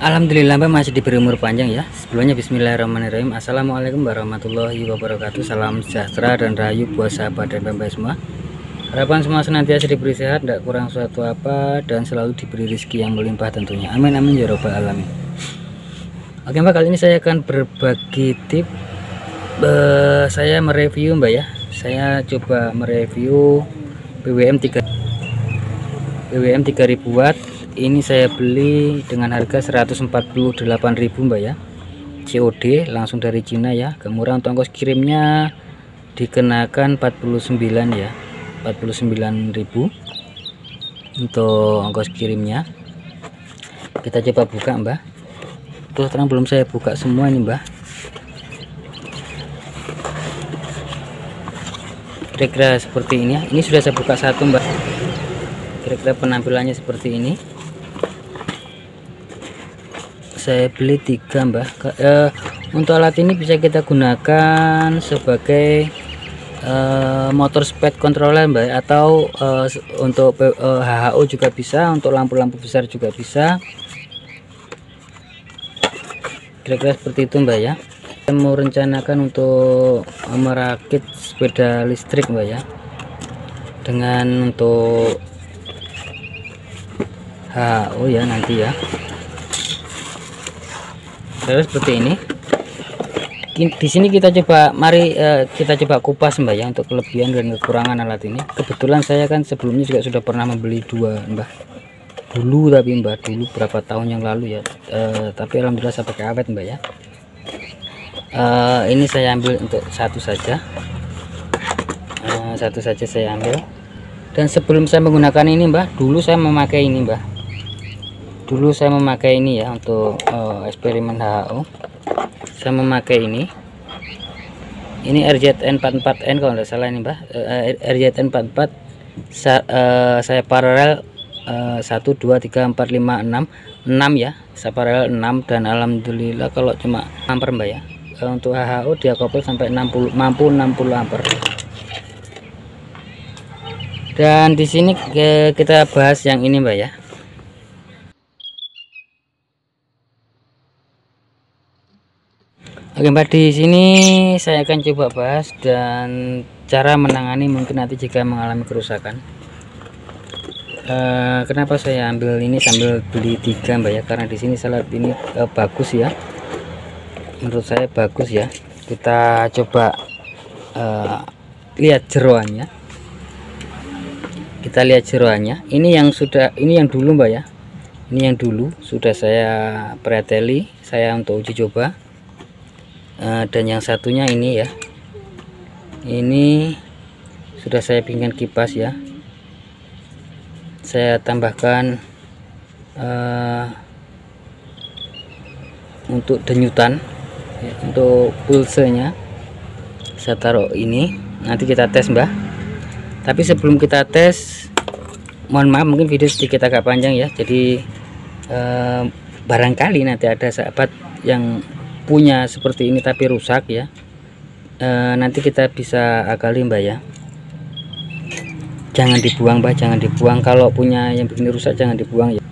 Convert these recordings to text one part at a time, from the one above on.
Alhamdulillah Mbak masih diberi umur panjang ya. Sebelumnya bismillahirrahmanirrahim. Assalamualaikum warahmatullahi wabarakatuh. Salam sejahtera dan rahayu buat sahabat dan Mbak semua. Harapan semua senantiasa diberi sehat, tidak kurang suatu apa, dan selalu diberi rezeki yang melimpah tentunya. Amin amin ya robbal alamin. Oke Mbak, kali ini saya akan berbagi tips. Saya mereview Mbak ya. Saya coba mereview BWM 3000 watt. Ini saya beli dengan harga 148.000 Mbak ya, COD langsung dari Cina ya, agak murah. Untuk ongkos kirimnya dikenakan 49 ya, 49.000 untuk ongkos kirimnya. Kita coba buka Mbak. Terus terang belum saya buka semua ini Mbak. Kira-kira seperti ini ya. Ini sudah saya buka satu Mbak. Kira-kira penampilannya seperti ini. Saya beli 3 Mbak. Untuk alat ini bisa kita gunakan sebagai motor speed controller Mbak, atau untuk HHO juga bisa, untuk lampu-lampu besar juga bisa. Kira-kira seperti itu Mbak ya. Saya mau rencanakan untuk merakit sepeda listrik Mbak ya, dengan untuk HHO ya nanti ya. Seperti ini. Di sini kita coba, mari kita coba kupas Mbak ya, untuk kelebihan dan kekurangan alat ini. Kebetulan saya kan sebelumnya juga sudah pernah membeli 2 Mbak dulu, tapi Mbak dulu berapa tahun yang lalu ya, tapi alhamdulillah saya pakai awet Mbak ya. Ini saya ambil untuk satu saja, satu saja saya ambil. Dan sebelum saya menggunakan ini Mbak, dulu saya memakai ini Mbak, dulu saya memakai ini ya, untuk eksperimen HHO. Saya memakai ini RZN44N kalau tidak salah ini Mbak, RZN44. Saya paralel 1 2 3 4 5 6 ya, saya paralel 6, dan alhamdulillah kalau cuma ampere Mbak ya. Untuk HHO dia couple sampai 60, mampu 60 ampere. Dan di sini kita bahas yang ini Mbak ya. Oke Mbak, di sini saya akan coba bahas dan cara menangani mungkin nanti jika mengalami kerusakan. Kenapa saya ambil ini sambil beli 3 Mbak ya, karena di sini saya lihat ini bagus ya, menurut saya bagus ya. Kita coba lihat jeroannya. Kita lihat jeroannya. Ini yang dulu Mbak ya. Ini yang dulu sudah saya preteli, saya untuk uji coba. Dan yang satunya ini ya, ini sudah saya pinggirkan kipas ya. Saya tambahkan untuk denyutan ya, untuk pulsenya saya taruh ini. Nanti kita tes Mbak. Tapi sebelum kita tes, mohon maaf mungkin video sedikit agak panjang ya. Jadi barangkali nanti ada sahabat yang punya seperti ini tapi rusak ya, nanti kita bisa akali Mbak ya. Jangan dibuang Mbak, jangan dibuang. Kalau punya yang begini rusak jangan dibuang ya.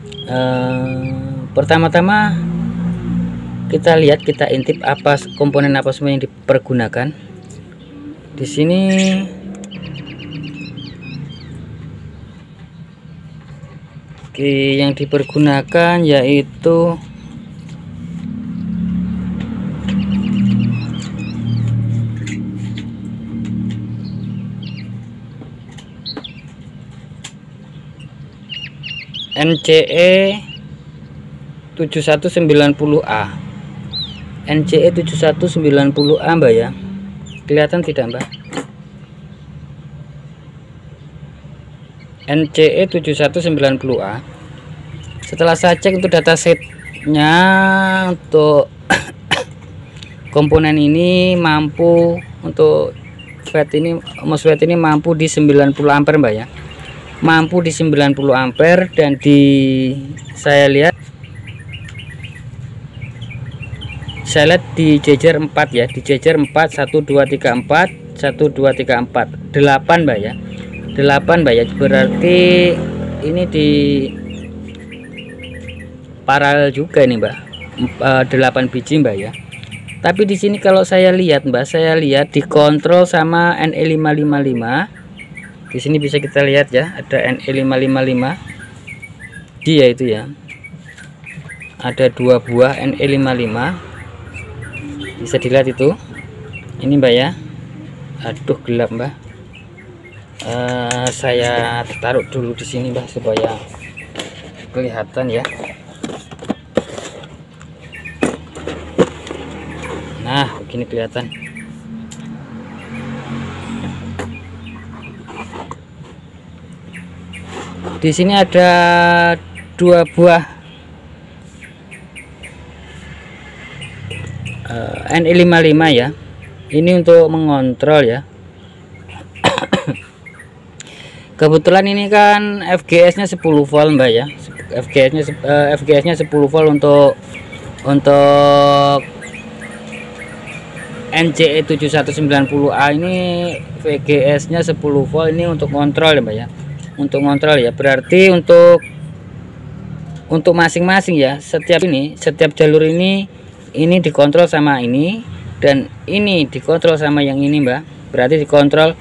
Pertama-tama kita lihat, kita intip apa komponen apa semua yang dipergunakan. Di sini yang dipergunakan yaitu NCE 7190A. NCE 7190A Mbak ya. Kelihatan tidak Mbak? NCE 7190A. Setelah saya cek untuk datasetnya, untuk komponen ini mampu, untuk MOSFET ini mampu di 90 ampere Mbak ya. Mampu di 90 ampere, dan saya lihat di jejer 4 ya, di jejer 4 1 2 3 4 1 2 3 4 8 Mbak ya, 8 Mbak ya. Berarti ini di paralel juga nih mbak, 8 biji mbak ya. Tapi di sini kalau saya lihat mbak, saya lihat dikontrol sama NE555. Di sini bisa kita lihat ya, ada NE555 dia itu ya, ada 2 buah NE55, bisa dilihat itu. Ini mbak ya, aduh gelap mbak. Saya taruh dulu di sini mbak supaya kelihatan ya. Nah begini kelihatan. Di sini ada 2 buah NE55 ya. Ini untuk mengontrol ya. Kebetulan ini kan FGS nya 10 volt mbak ya. FGS nya 10 volt untuk NCE 7190A ini. VGS nya 10 volt ini untuk kontrol ya mbak ya, untuk kontrol ya. Berarti untuk masing-masing ya, setiap jalur ini dikontrol sama ini, dan ini dikontrol sama yang ini mbak. Berarti dikontrol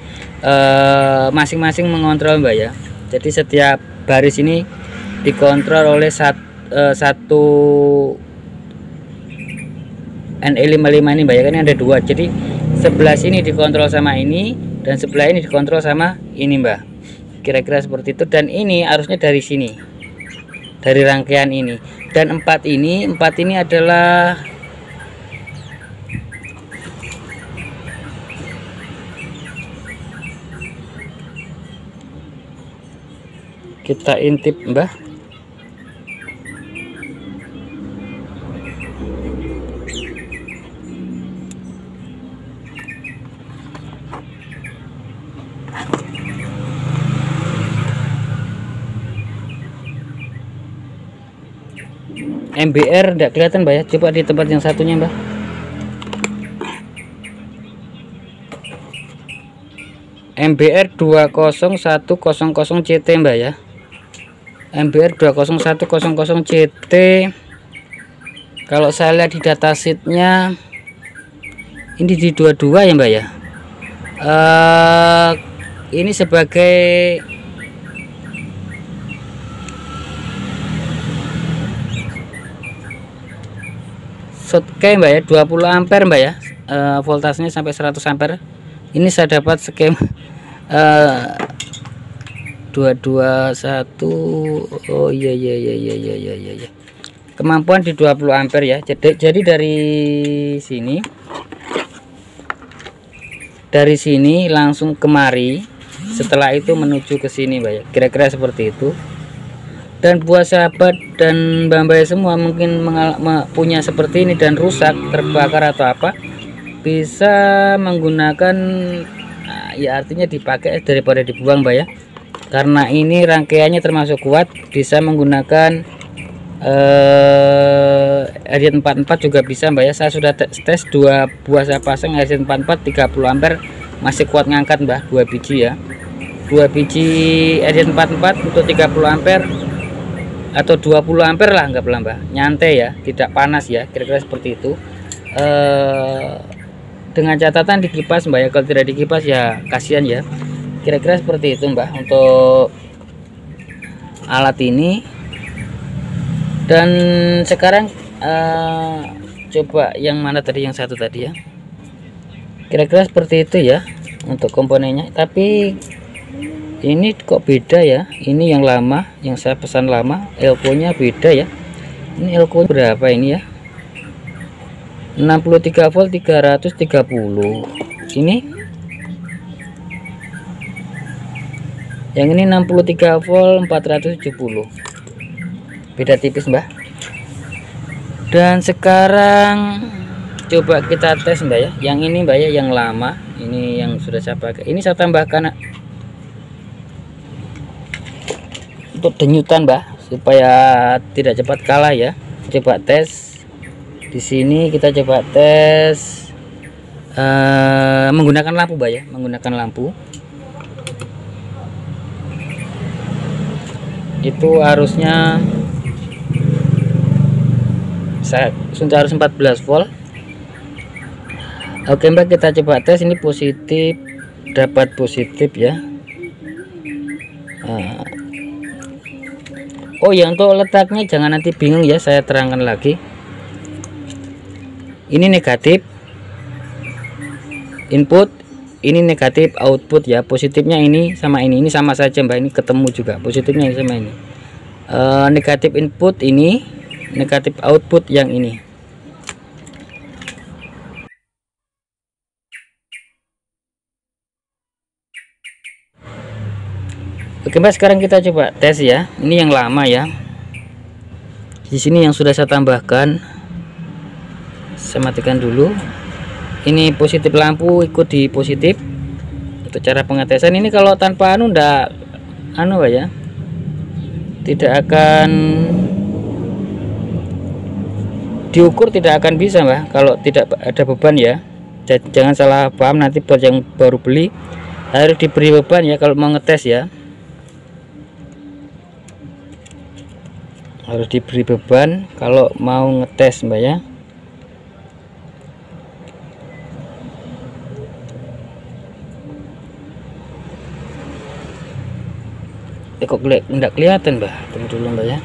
masing-masing mengontrol mbak ya. Jadi setiap baris ini dikontrol oleh satu NE55 ini mbak ya, kan ada 2. Jadi sebelah sini dikontrol sama ini, dan sebelah ini dikontrol sama ini mbak. Kira-kira seperti itu. Dan ini arusnya dari sini, dari rangkaian ini. Dan 4 ini adalah kita intip mbak. MBR tidak kelihatan mbak ya, coba di tempat yang satunya mbak. MBR 20100 CT mbak ya. MBR 20100 CT. Kalau saya lihat di datasheetnya ini di 22 ya mbak ya. Ini sebagai short mbak ya, 20 ampere mbak ya. Voltasenya sampai 100 ampere. Ini saya dapat skema 221. Oh iya. Kemampuan di 20 ampere ya. Jadi dari sini langsung kemari, setelah itu menuju ke sini mbak ya. Kira-kira seperti itu. Dan buat sahabat dan mbak-mbak semua mungkin punya seperti ini dan rusak, terbakar atau apa, bisa menggunakan ya, artinya dipakai daripada dibuang mbak ya. Karena ini rangkaiannya termasuk kuat, bisa menggunakan RZ44 juga bisa mbak ya. Saya sudah tes 2 buah saya pasang RZ44 30 ampere, masih kuat ngangkat mbak, 2 biji ya. 2 biji RZ44 untuk 30 ampere atau 20 ampere lah, anggaplah mbak, nyantai ya, tidak panas ya, kira-kira seperti itu. Dengan catatan dikipas mbak ya, kalau tidak dikipas ya kasihan ya. Kira-kira seperti itu mbak untuk alat ini. Dan sekarang coba yang mana tadi, yang satu tadi ya. Kira-kira seperti itu ya untuk komponennya. Tapi ini kok beda ya, ini yang lama, yang saya pesan lama, elko nya beda ya. Ini elko berapa ini ya, 63 volt 330. Ini yang ini 63 volt 470, beda tipis mbak. Dan sekarang coba kita tes mbak ya, yang ini mbak ya, yang lama ini yang sudah saya pakai. Ini saya tambahkan untuk denyutan mbak, supaya tidak cepat kalah ya. Coba tes di sini, kita coba tes menggunakan lampu mbak ya, menggunakan lampu. Itu harusnya sudah harus 14 volt. Oke Mbak, kita coba tes. Ini positif, dapat positif ya. Oh ya, untuk letaknya jangan nanti bingung ya, saya terangkan lagi. Ini negatif input, ini negatif output ya. Positifnya ini sama ini sama saja Mbak, ini ketemu juga positifnya ini sama ini. Negatif input ini, negatif output yang ini. Oke Mbak, sekarang kita coba tes ya. Ini yang lama ya. Di sini yang sudah saya tambahkan, saya matikan dulu. Ini positif lampu ikut di positif. Untuk cara pengetesan ini kalau tanpa ndak Mbak ya, tidak akan diukur, tidak akan bisa Mbak kalau tidak ada beban ya. Jangan salah paham nanti buat yang baru beli, harus diberi beban ya kalau mau ngetes ya. Harus diberi beban kalau mau ngetes Mbak ya. Kok enggak kelihatan Mbak, tunggu dulu Mbak ya.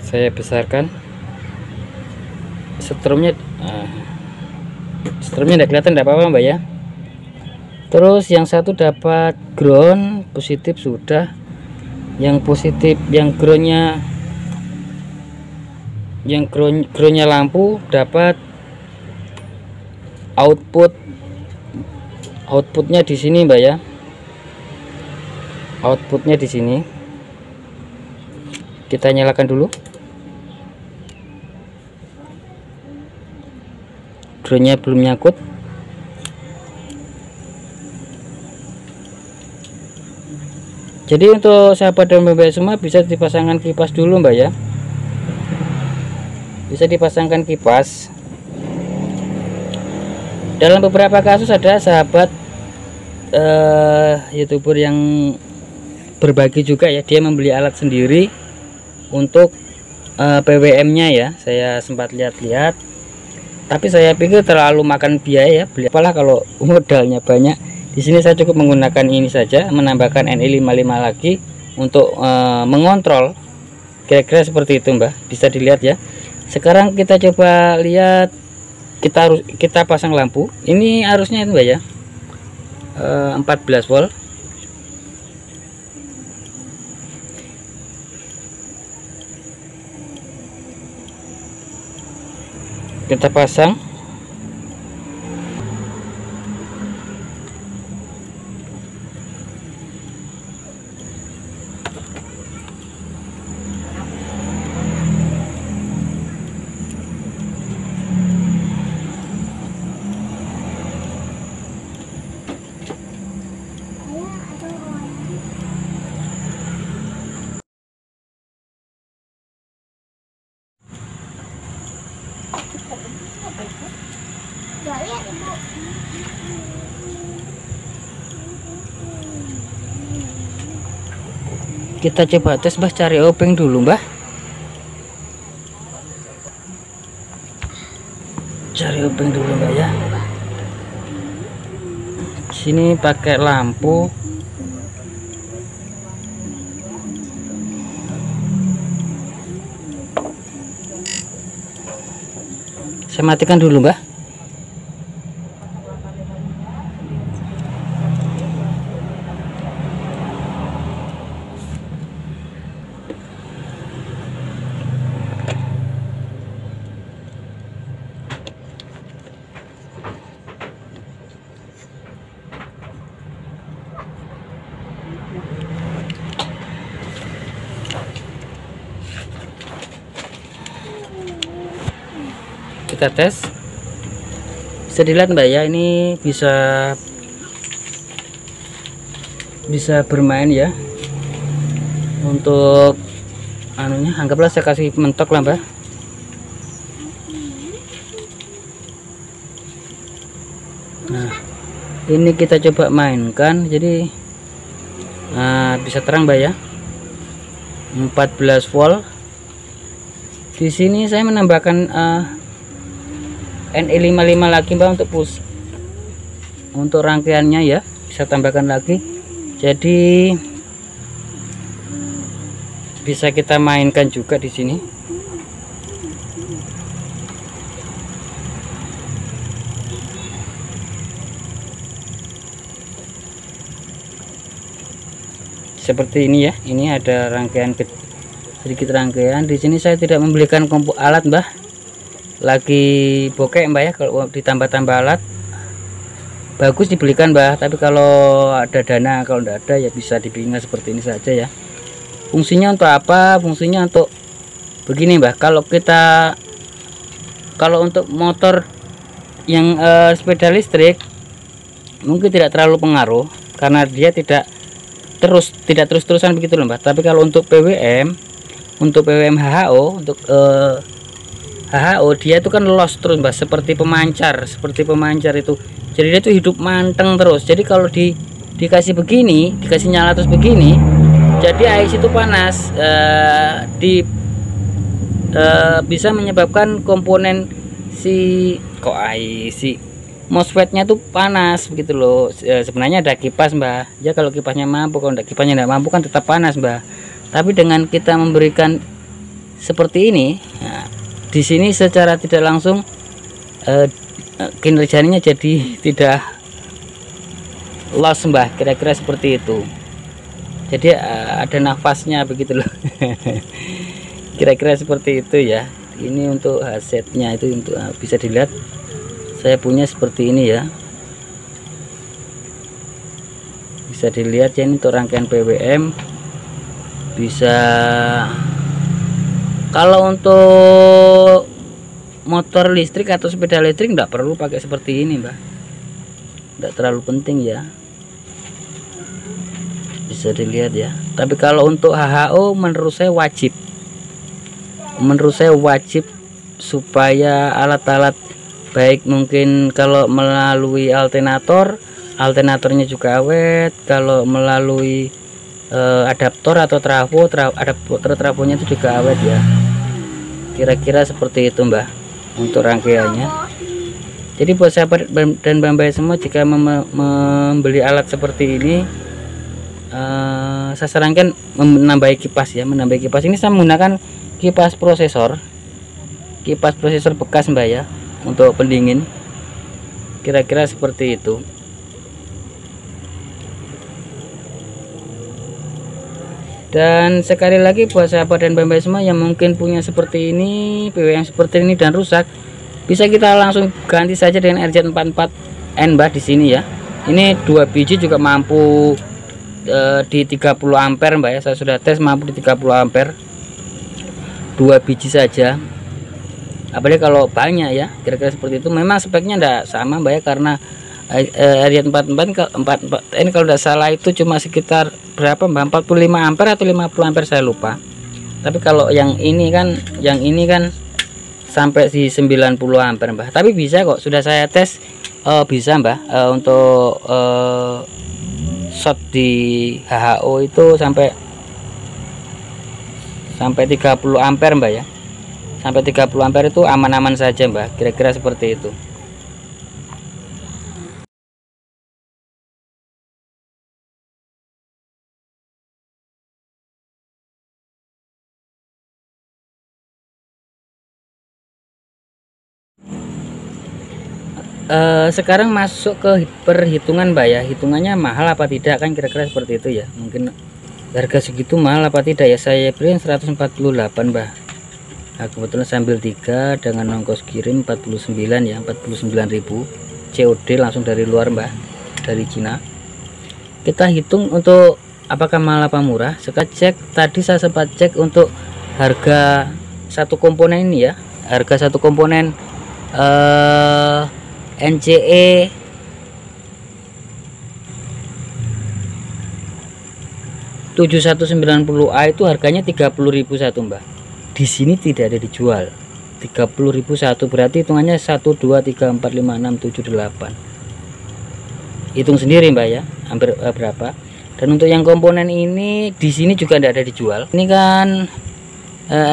Saya besarkan strumnya. Strumnya enggak kelihatan, enggak apa-apa Mbak ya. Terus yang satu dapat ground positif sudah. Yang positif, yang groundnya lampu dapat outputnya di sini Mbak ya. Outputnya di sini. Kita nyalakan dulu. Groundnya belum nyangkut. Jadi untuk sahabat dan Mbak semua bisa dipasangkan kipas dulu Mbak ya. Bisa dipasangkan kipas. Dalam beberapa kasus ada sahabat YouTuber yang berbagi juga ya, dia membeli alat sendiri untuk PWM-nya ya. Saya sempat lihat-lihat, tapi saya pikir terlalu makan biaya ya, beli apalah kalau modalnya banyak. Di sini saya cukup menggunakan ini saja, menambahkan NI55 lagi untuk mengontrol. Kira-kira seperti itu Mbak, bisa dilihat ya. Sekarang kita coba lihat, kita pasang lampu. Ini arusnya itu Mbak ya, 14 volt. Kita pasang. Kita coba tes Mbak, cari obeng dulu Mbak. Cari obeng dulu Mbak ya. Sini pakai lampu. Saya matikan dulu Mbak. Kita tes, bisa dilihat Mbak ya, ini bisa bermain ya. Untuk anunya, anggaplah saya kasih mentok lah Mbak. Nah ini kita coba mainkan, jadi bisa terang Mbak ya, 14 volt Di sini saya menambahkan NE55 lagi Mbak untuk push untuk rangkaiannya ya, bisa tambahkan lagi. Jadi bisa kita mainkan juga di sini. Seperti ini ya. Ini ada rangkaian sedikit rangkaian. Di sini saya tidak membelikan alat Mbah, lagi bokeh Mbak ya. Kalau ditambah-tambah alat bagus dibelikan Mbah, tapi kalau ada dana, kalau tidak ada ya bisa dibelikan seperti ini saja ya. Fungsinya untuk apa? Fungsinya untuk begini Mbah, kalau untuk motor yang sepeda listrik mungkin tidak terlalu pengaruh karena dia tidak terus-terusan begitu loh Mbah. Tapi kalau untuk PWM, untuk PWM HHO, untuk HHO dia itu kan los terus Mbah, seperti pemancar itu. Jadi dia itu hidup manteng terus. Jadi kalau dikasih begini, dikasih nyala terus begini, jadi IC itu panas, bisa menyebabkan komponen IC MOSFET-nya tuh panas begitu loh. Sebenarnya ada kipas Mbah ya, kalau kipasnya mampu, kalau kipasnya tidak mampu kan tetap panas Mbah. Tapi dengan kita memberikan seperti ini, nah, di sini secara tidak langsung kinerjanya jadi tidak loss Mbah, kira-kira seperti itu. Jadi ada nafasnya begitu loh. Kira-kira seperti itu ya. Ini untuk hasetnya itu, untuk bisa dilihat saya punya seperti ini ya, bisa dilihat ya. Ini untuk rangkaian PWM. Bisa kalau untuk motor listrik atau sepeda listrik enggak perlu pakai seperti ini Mbak, enggak terlalu penting ya, bisa dilihat ya. Tapi kalau untuk HHO menurut saya wajib supaya alat-alat baik, mungkin kalau melalui alternatornya juga awet, kalau melalui adaptor atau adaptor trafonya itu juga awet ya. Kira-kira seperti itu Mbah untuk rangkaiannya. Jadi buat sahabat dan Mbak semua, jika membeli alat seperti ini, saya sarankan menambah kipas ya. Menambah kipas ini saya menggunakan kipas prosesor bekas Mbak ya, untuk pendingin. Kira-kira seperti itu. Dan sekali lagi buat sahabat dan Mbak semua yang mungkin punya seperti ini, PWM seperti ini dan rusak, bisa kita langsung ganti saja dengan RZ44N Mbak di sini ya. Ini 2 biji juga mampu di 30 ampere Mbak ya. Saya sudah tes mampu di 30 ampere. 2 biji saja. Apalagi kalau banyak ya, kira-kira seperti itu. Memang speknya enggak sama Mbak ya, karena RZ44 ini kalau tidak salah itu cuma sekitar berapa Mbak, 45 ampere atau 50 ampere saya lupa. Tapi kalau yang ini kan sampai di 90 ampere Mbak. Tapi bisa kok, sudah saya tes, bisa Mbak, untuk shot di HHO itu sampai 30 ampere Mbak ya. Sampai 30 ampere itu aman-aman saja Mbak, kira-kira seperti itu. Sekarang masuk ke perhitungan Mbak ya, hitungannya mahal apa tidak kan, kira-kira seperti itu ya. Mungkin harga segitu mahal apa tidak ya, saya beri 148 Mbak. Nah, kebetulan sambil 3 dengan ongkos kirim 49 ya, 49.000 COD langsung dari luar Mbak, dari Cina. Kita hitung untuk apakah mahal apa murah. Sekarang cek, tadi saya sempat cek untuk harga satu komponen ini ya, harga satu komponen NCE 7190A itu harganya 30.000 satu Mbak. Di sini tidak ada dijual. 30.000 satu, berarti hitungannya 1 2 3 4 5 6 7 8. Hitung sendiri Mbak ya, hampir berapa. Dan untuk yang komponen ini di sini juga tidak ada dijual. Ini kan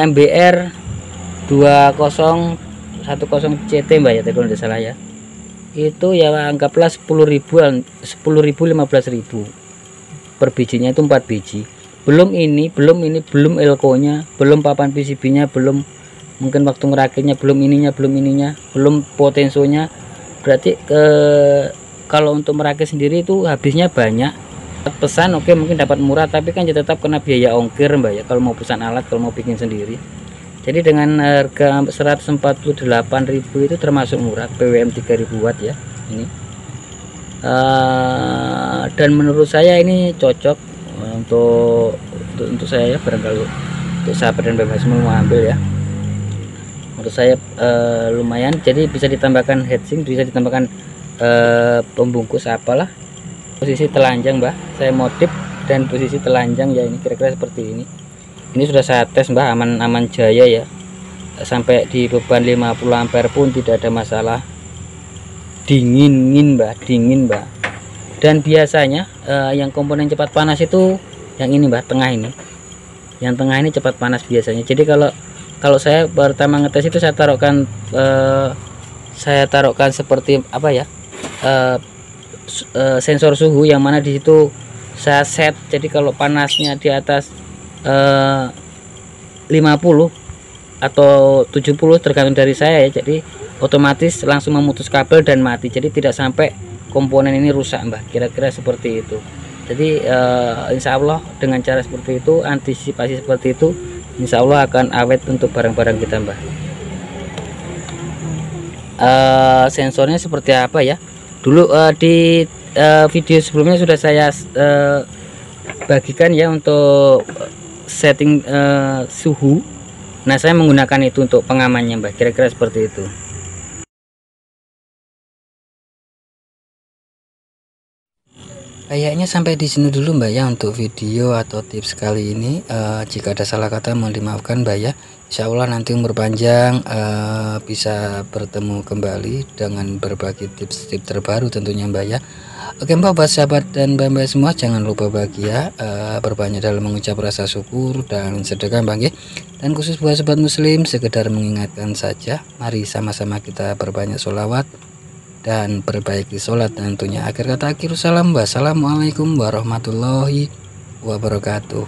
MBR 2010 CT Mbak ya, kalau tidak salah ya. Itu ya anggaplah 10.000-an, 10.000 15.000 per bijinya, itu 4 biji. Belum belum elko-nya, belum papan PCB-nya, belum mungkin waktu ngerakitnya, belum ininya, belum potensonya. Berarti kalau untuk merakit sendiri itu habisnya banyak. Pesan oke, mungkin dapat murah, tapi kan ya tetap kena biaya ongkir Mbak ya, kalau mau pesan alat, kalau mau bikin sendiri. Jadi dengan harga 148.000 itu termasuk murah, PWM 3000 watt ya ini. Dan menurut saya ini cocok untuk saya ya, barangkali untuk sahabat dan bebas semua mau ambil ya. Menurut saya lumayan. Jadi bisa ditambahkan heatsink, bisa ditambahkan pembungkus apalah. Posisi telanjang Mbak, saya modif dan posisi telanjang ya, ini kira-kira seperti ini. Ini sudah saya tes Mbak, aman jaya ya, sampai di beban 50 ampere pun tidak ada masalah. Dingin Mbak. Dan biasanya yang komponen cepat panas itu yang ini Mbak, tengah ini, yang tengah ini cepat panas biasanya. Jadi kalau saya pertama ngetes itu saya taruhkan seperti apa ya, sensor suhu, yang mana di situ saya set. Jadi kalau panasnya di atas 50 atau 70 tergantung dari saya ya, jadi otomatis langsung memutus kabel dan mati. Jadi tidak sampai komponen ini rusak Mbak, kira-kira seperti itu. Jadi insya Allah dengan cara seperti itu, antisipasi seperti itu, insya Allah akan awet untuk barang-barang kita Mbak. Sensornya seperti apa ya, dulu di video sebelumnya sudah saya bagikan ya untuk setting suhu. Nah saya menggunakan itu untuk pengamannya Mbak, kira-kira seperti itu. Kayaknya sampai di sini dulu Mbak ya untuk video atau tips kali ini. Jika ada salah kata mohon dimaafkan Mbak ya. Insya Allah nanti umur panjang bisa bertemu kembali dengan berbagi tips-tips terbaru tentunya Mbak ya. Oke Mbak, buat sahabat dan Mbak semua, jangan lupa bahagia, berbanyak dalam mengucap rasa syukur dan sedekah Mbak ya. Dan khusus buat sahabat muslim, sekedar mengingatkan saja, mari sama-sama kita berbanyak sholawat dan perbaiki sholat tentunya. Akhir kata, akhir salam, wassalamualaikum warahmatullahi wabarakatuh.